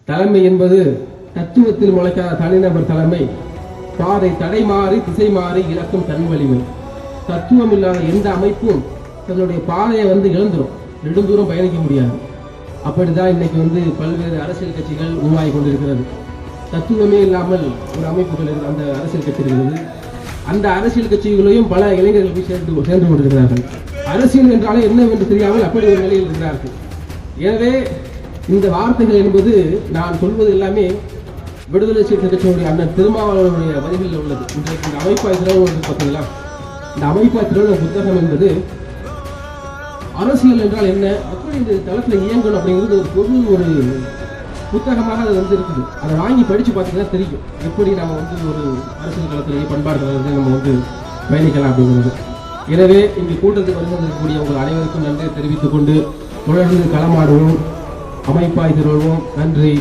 தலைமை என்பது தத்துவத்தில் முளைக்காத தனிநபர் தலைமை. பாதை தடை மாறி திசை மாறி இழக்கும் தன் வலிமை. தத்துவம் இல்லாத எந்த அமைப்பும் தன்னுடைய பாதையை இழந்துடும், நெடுந்தூரம் பயணிக்க முடியாது. அப்படிதான் இன்னைக்கு பல்வேறு அரசியல் கட்சிகள் உருவாகி கொண்டிருக்கிறது. தத்துவமே இல்லாமல் ஒரு அமைப்புகள் அந்த அரசியல் கட்சி இருக்கிறது. அந்த அரசியல் கட்சிகளையும் பல இளைஞர்கள் போய் சேர்ந்து கொண்டிருக்கிறார்கள். அரசியல் என்றாலே என்னவென்று தெரியாமல் அப்படி ஒரு நிலையில் இருக்கிறார்கள். எனவே இந்த வார்த்தைகள் என்பது நான் சொல்வது எல்லாமே விடுதலை சிறுத்தை கட்சியினுடைய அண்ணன் திருமாவளவனுடைய வரிகளில் உள்ளது. இன்றைக்கு இந்த அமைப்பாய் திரவம் பார்த்தீங்களா, இந்த அமைப்பாய் திரவ புத்தகம் என்பது அரசியல் என்றால் என்ன, அப்படி இந்த தளத்தில் இயங்கணும் அப்படிங்கிறது ஒரு பொது ஒரு புத்தகமாக அது இருக்குது. அதை வாங்கி படித்து பார்த்தீங்கன்னா தெரியும் எப்படி நம்ம ஒரு அரசியல் களத்திலேயே பண்பாடு நம்ம பயணிக்கலாம் அப்படிங்கிறது. எனவே இங்கு கூட்டத்துக்கு வருவதற்கக்கூடிய உங்கள் அனைவருக்கும் நன்றி தெரிவித்துக் கொண்டு தொடர்ந்து களமாடுவோம், அமைப்பாய் திரள்வோம். நன்றி.